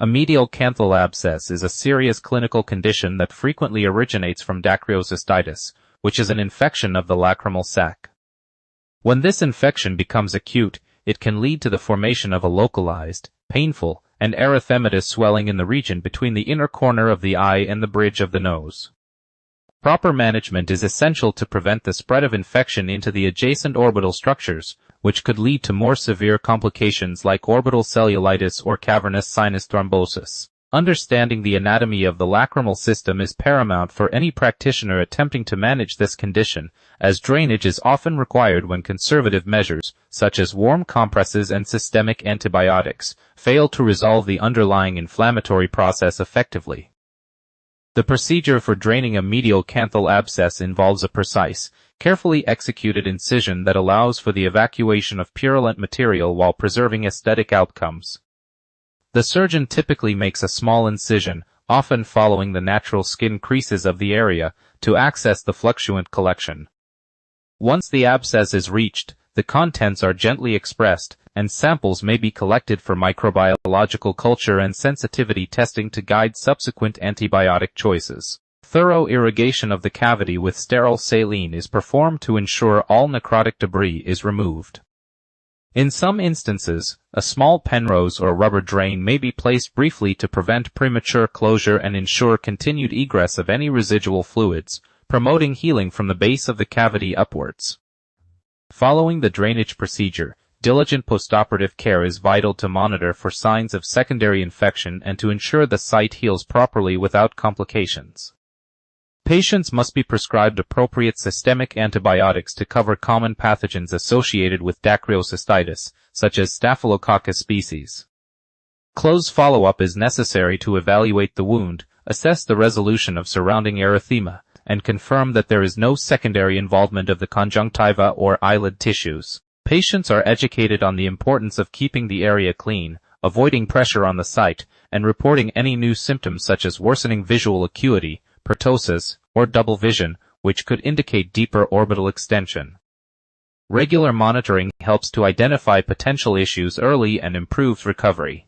A medial canthal abscess is a serious clinical condition that frequently originates from dacryocystitis, which is an infection of the lacrimal sac. When this infection becomes acute, it can lead to the formation of a localized, painful, and erythematous swelling in the region between the inner corner of the eye and the bridge of the nose. Proper management is essential to prevent the spread of infection into the adjacent orbital structures, which could lead to more severe complications like orbital cellulitis or cavernous sinus thrombosis. Understanding the anatomy of the lacrimal system is paramount for any practitioner attempting to manage this condition, as drainage is often required when conservative measures, such as warm compresses and systemic antibiotics, fail to resolve the underlying inflammatory process effectively. The procedure for draining a medial canthal abscess involves a precise, carefully executed incision that allows for the evacuation of purulent material while preserving aesthetic outcomes. The surgeon typically makes a small incision, often following the natural skin creases of the area, to access the fluctuant collection. Once the abscess is reached, the contents are gently expressed, and samples may be collected for microbiological culture and sensitivity testing to guide subsequent antibiotic choices. Thorough irrigation of the cavity with sterile saline is performed to ensure all necrotic debris is removed. In some instances, a small penrose or rubber drain may be placed briefly to prevent premature closure and ensure continued egress of any residual fluids, promoting healing from the base of the cavity upwards. Following the drainage procedure, diligent postoperative care is vital to monitor for signs of secondary infection and to ensure the site heals properly without complications. Patients must be prescribed appropriate systemic antibiotics to cover common pathogens associated with dacryocystitis, such as Staphylococcus species. Close follow-up is necessary to evaluate the wound, assess the resolution of surrounding erythema, and confirm that there is no secondary involvement of the conjunctiva or eyelid tissues. Patients are educated on the importance of keeping the area clean, avoiding pressure on the site, and reporting any new symptoms such as worsening visual acuity, ptosis, or double vision, which could indicate deeper orbital extension. Regular monitoring helps to identify potential issues early and improves recovery.